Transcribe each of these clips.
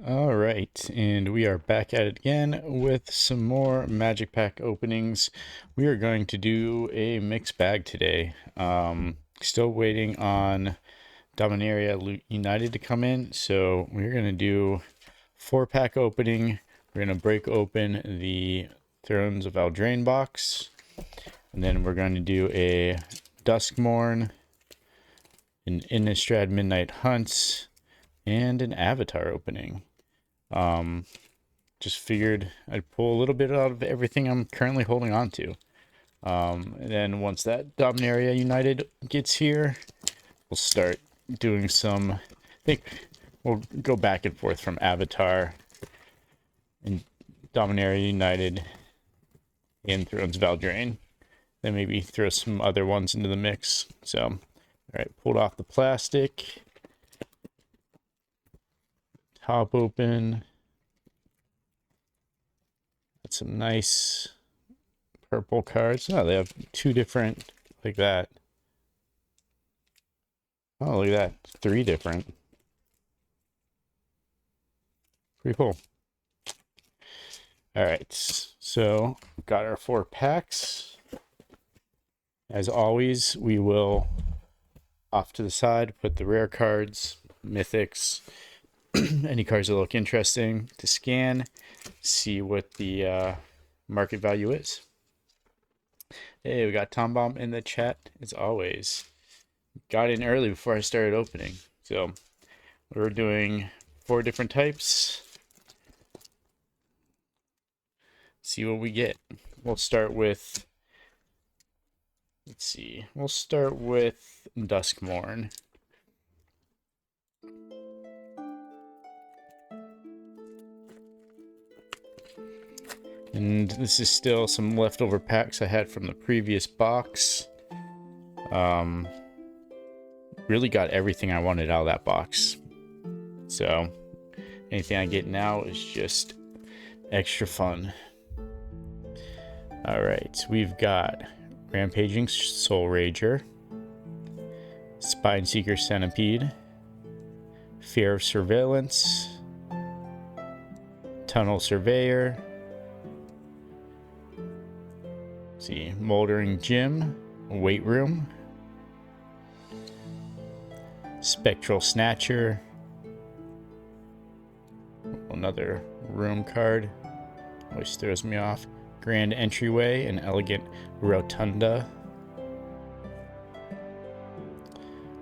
All right, and we are back at it again with some more Magic Pack openings. We are going to do a mixed bag today. Still waiting on Dominaria United to come in, so we're going to do 4-pack opening. We're going to break open the Thrones of Eldraine box, and then we're going to do a Duskmourn, an Innistrad Midnight Hunts, and an Avatar opening. Just figured I'd pull a little bit out of everything I'm currently holding on to. And then once that Dominaria United gets here, we'll start doing some, I think we'll go back and forth from Avatar and Dominaria United and Thrones of Eldraine. Then maybe throw some other ones into the mix. So, all right, pulled off the plastic. Top open. Got some nice purple cards. Oh, they have 2 different, like that. Oh, look at that. 3 different. Pretty cool. All right, so got our 4 packs. As always, we will off to the side put the rare cards, mythics, any cards that look interesting to scan, see what the market value is. Hey, we got Tom Bomb in the chat as always. Got in early before I started opening. So we're doing 4 different types. See what we get. We'll start with, let's see, we'll start with Duskmourn. And this is still some leftover packs I had from the previous box. Really got everything I wanted out of that box. So anything I get now is just extra fun. All right, we've got Rampaging Soul Rager, Spineseeker Centipede, Fear of Surveillance, Tunnel Surveyor, see, Moldering Gym, Weight Room, Spectral Snatcher, another room card, always throws me off, Grand Entryway, an Elegant Rotunda,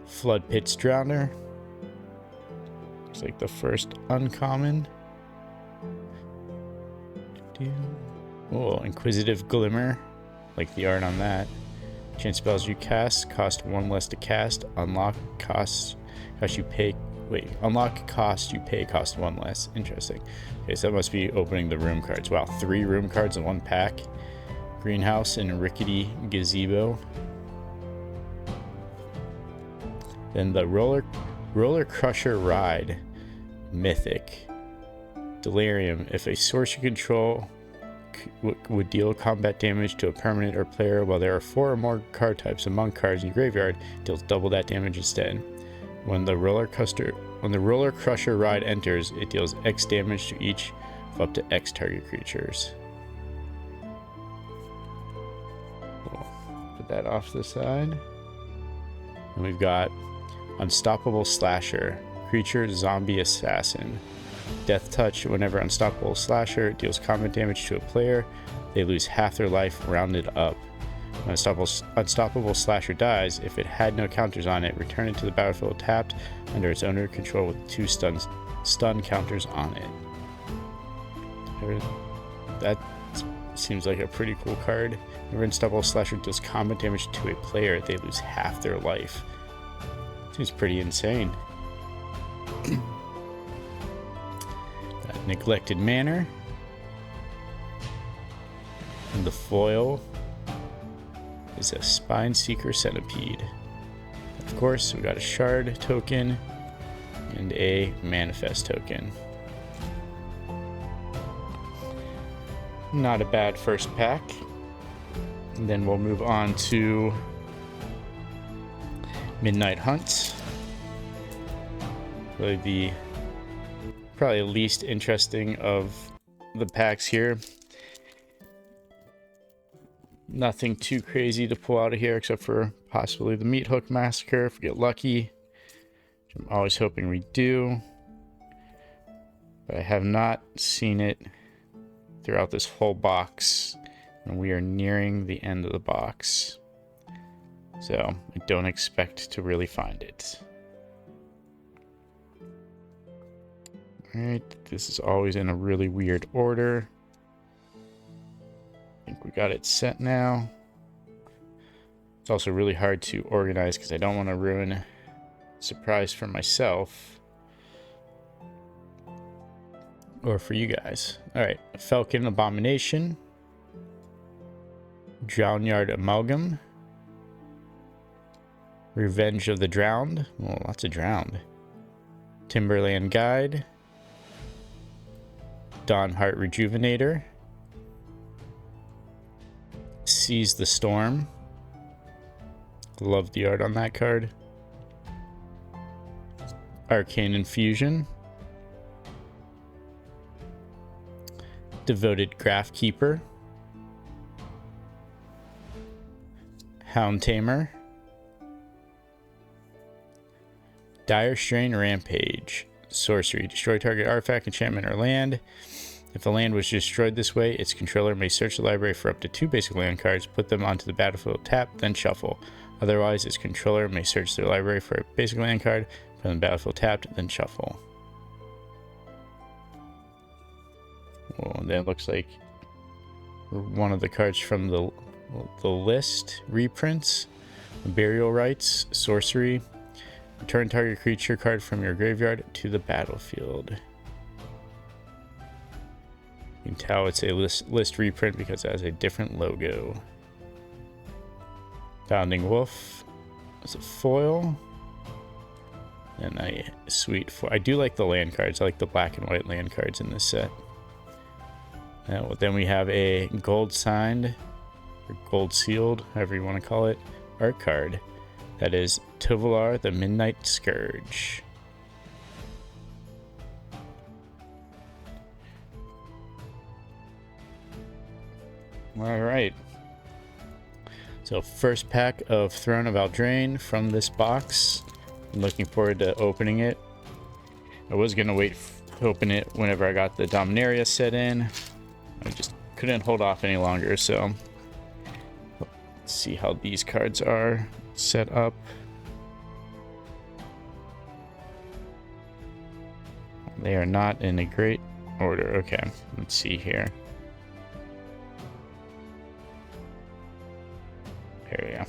Flood Pits Drowner, looks like the first uncommon. Oh, Inquisitive Glimmer, like the art on that. Chance spells you cast cost 1 less to cast. Unlock cost you pay. Wait, unlock cost you pay cost 1 less. Interesting. Okay, so that must be opening the room cards. Wow, 3 room cards in 1 pack. Greenhouse and Rickety Gazebo. Then the Roller Crusher Ride, Mythic. Delirium. If a source you control would deal combat damage to a permanent or player while there are 4 or more card types among cards in your graveyard, deals double that damage instead. When the Roller Crusher Ride enters, it deals X damage to each of up to X target creatures. Cool. Put that off to the side. And we've got Unstoppable Slasher, Creature Zombie Assassin. Death Touch. Whenever Unstoppable Slasher deals combat damage to a player, they lose half their life rounded up. When Unstoppable Slasher dies, if it had no counters on it, return it to the battlefield tapped under its owner control with 2 stun counters on it. That seems like a pretty cool card. Whenever Unstoppable Slasher deals combat damage to a player, they lose half their life. Seems pretty insane. Neglected Manor, and the foil is a Spineseeker Centipede. Of course, we got a Shard token and a Manifest token. Not a bad first pack. And then we'll move on to Midnight Hunt. Really the Probably the least interesting of the packs here. Nothing too crazy to pull out of here except for possibly the Meat Hook Massacre if we get lucky. Which I'm always hoping we do. But I have not seen it throughout this whole box. And we are nearing the end of the box. So I don't expect to really find it. Alright, this is always in a really weird order. I think we got it set now. It's also really hard to organize because I don't want to ruin a surprise for myself. Or for you guys. Alright, Falcon Abomination. Drownyard Amalgam. Revenge of the Drowned. Oh, lots of drowned. Timberland Guide. Dawnheart Rejuvenator. Seize the Storm. Love the art on that card. Arcane Infusion. Devoted Graphkeeper. Hound Tamer. Dire Strain Rampage. Sorcery. Destroy target artifact, enchantment, or land. If a land was destroyed this way, its controller may search the library for up to 2 basic land cards, put them onto the battlefield tapped, then shuffle. Otherwise, its controller may search their library for a basic land card, put them on the battlefield tapped, then shuffle. Well, and then it looks like one of the cards from the list reprints. Burial Rites, Sorcery. Return target creature card from your graveyard to the battlefield. You can tell it's a list reprint because it has a different logo. Bounding Wolf is a foil. And a sweet foil. I do like the land cards. I like the black and white land cards in this set. Then we have a gold signed, or gold sealed, however you want to call it, art card. That is Tovolar the Midnight Scourge. Alright. So first pack of Throne of Eldraine from this box. I'm looking forward to opening it. I was going to wait to open it whenever I got the Dominaria set in. I just couldn't hold off any longer, so let's see how these cards are set up. They are not in a great order. Okay, let's see here. There we go.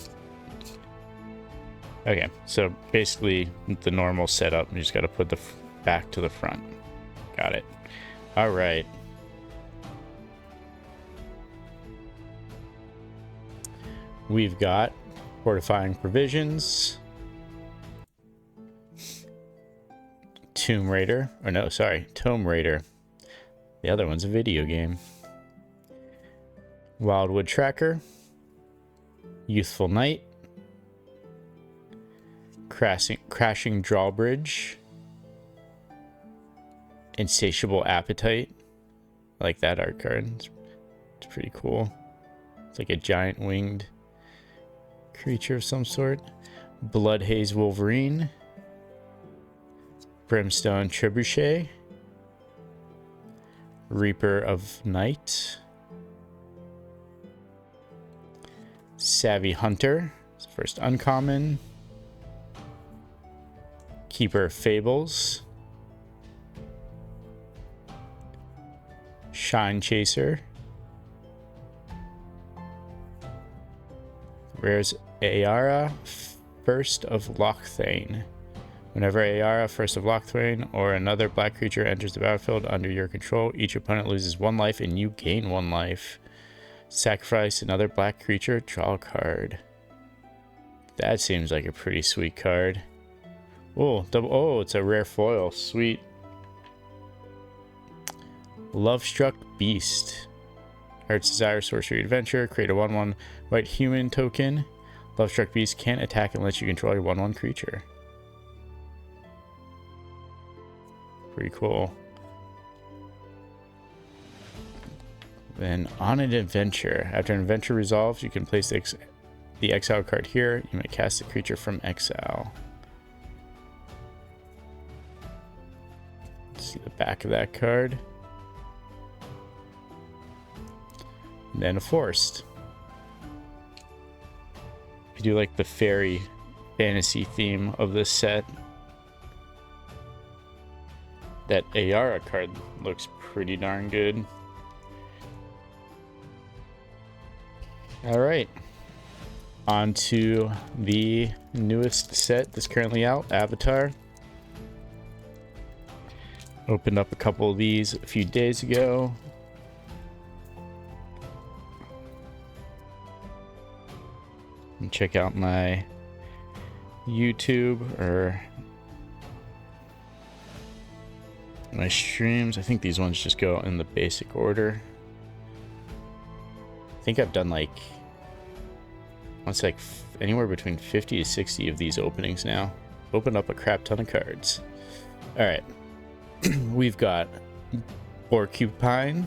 Okay, so basically the normal setup. You just got to put the back to the front. Got it. All right. We've got Fortifying Provisions, Tomb Raider, or no, sorry, Tomb Raider. The other one's a video game. Wildwood Tracker, Youthful Knight, Crashing Drawbridge, Insatiable Appetite. I like that art card. It's pretty cool. It's like a giant winged creature of some sort. Bloodhaze Wolverine, Brimstone Trebuchet, Reaper of Night, Savvy Hunter, it's the first uncommon, Keeper of Fables, Shine Chaser, Rares Ayara, First of Lochthane. Whenever Ayara, First of Lochthane, or another black creature enters the battlefield under your control, each opponent loses 1 life and you gain 1 life. Sacrifice another black creature, draw a card. That seems like a pretty sweet card. Oh, oh, it's a rare foil. Sweet. Lovestruck Beast. Heart's Desire, Sorcery Adventure. Create a 1/1 white human token. Lovestruck Beast can't attack unless you control your 1/1 creature. Pretty cool. Then on an adventure, after an adventure resolves, you can place the exile card here. You may cast a creature from exile. Let's see the back of that card. And then a forest. If you do like the fairy fantasy theme of this set, that Ayara card looks pretty darn good. All right, on to the newest set that's currently out, Avatar. Opened up a couple of these a few days ago. And check out my YouTube or my streams. I think these ones just go in the basic order. I think I've done like, anywhere between 50 to 60 of these openings now. Opened up a crap ton of cards. All right. We've got Porcupine,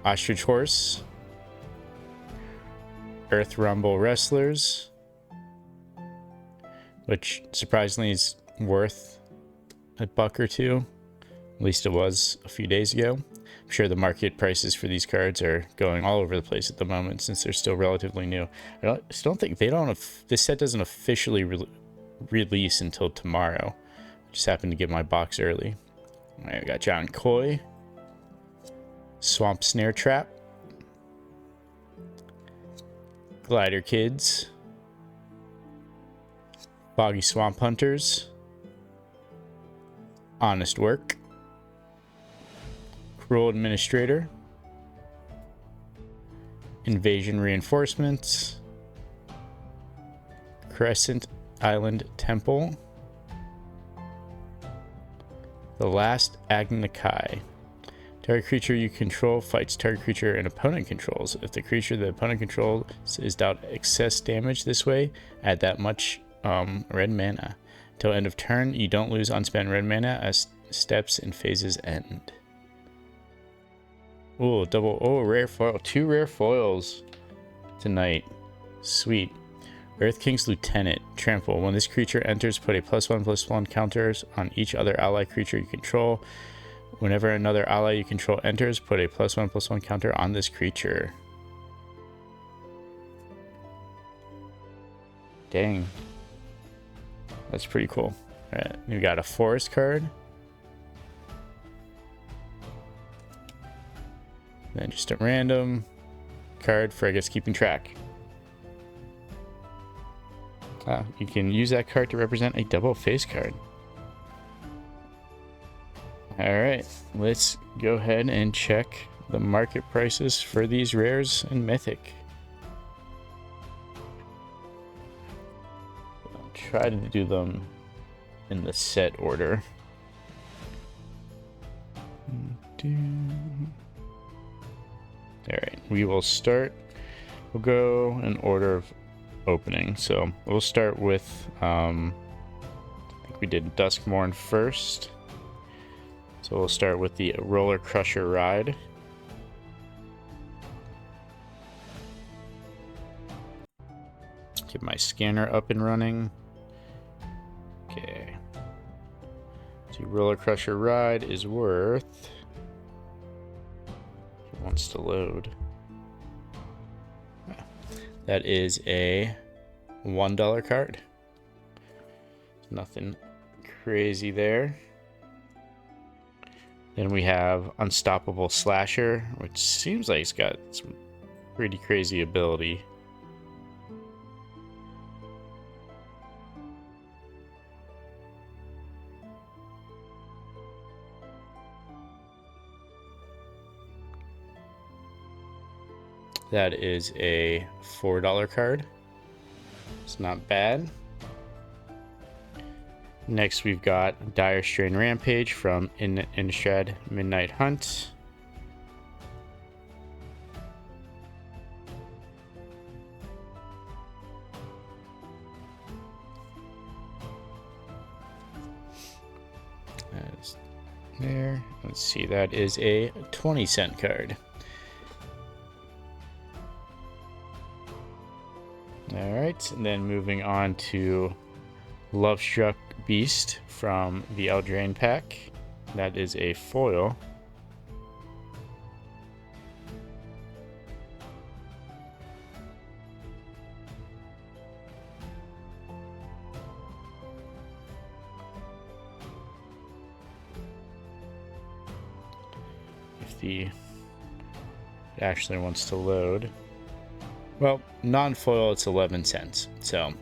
Ostrich Horse, Earth Rumble Wrestlers, which surprisingly is worth a buck or two. At least it was a few days ago. I'm sure the market prices for these cards are going all over the place at the moment since they're still relatively new. I still don't think this set doesn't officially release until tomorrow. Just happened to get my box early. All right, we got John Coy, Swamp Snare Trap, Glider Kids, Boggy Swamp Hunters, Honest Work, Cruel Administrator, Invasion Reinforcements, Crescent Island Temple, The Last Agnakai. Target creature you control fights target creature an opponent controls. If the creature the opponent controls is dealt excess damage this way, add that much red mana. Till end of turn, you don't lose unspent red mana as steps and phases end. Oh, rare foil. 2 rare foils tonight. Sweet. Earth King's Lieutenant. Trample. When this creature enters, put a +1/+1 counters on each other ally creature you control. Whenever another ally you control enters, put a +1/+1 counter on this creature. Dang. That's pretty cool. Alright, we got a forest card. Then just a random card for, I guess, keeping track. You can use that card to represent a double face card. Alright, let's go ahead and check the market prices for these rares in Mythic. I'll try to do them in the set order. Alright, we'll go in order of opening. So we'll start with, I think we did Duskmourn first. So we'll start with the Roller Crusher Ride. Get my scanner up and running. Okay. So Roller Crusher Ride is worth... It wants to load. That is a $1 card. Nothing crazy there. Then we have Unstoppable Slasher, which seems like it's got some pretty crazy ability. That is a $4 card. It's not bad. Next, we've got Dire Strain Rampage from Innistrad Midnight Hunt. there. Let's see, that is a 20-cent card. Alright, and then moving on to Lovestruck Beast from the Eldraine pack. That is a foil. If it actually wants to load. Well, non-foil, it's 11 cents, so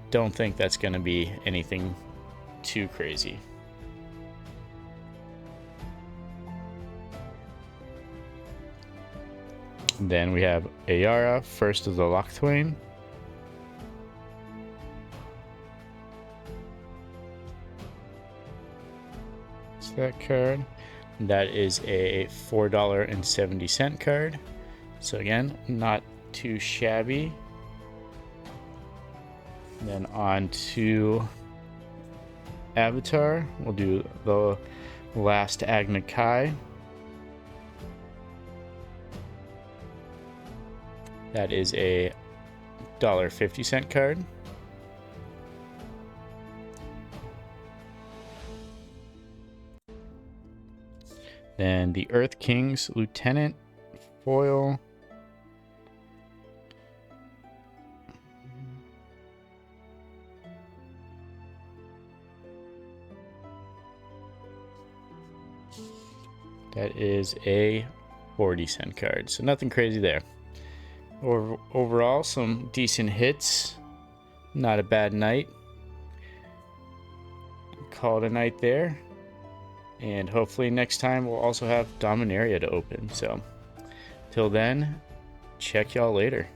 don't think that's going to be anything too crazy. Then we have Ayara, First of the Locthwain. It's that card. That is a $4.70 card. So again, not too shabby. Then on to Avatar. We'll do the last Agna Kai. That is a $1.50 card. Then the Earth King's Lieutenant foil. That is a 40-cent card, so nothing crazy there. Overall, some decent hits. Not a bad night. Call it a night there. And hopefully next time we'll also have Dominaria to open. So, till then, check y'all later.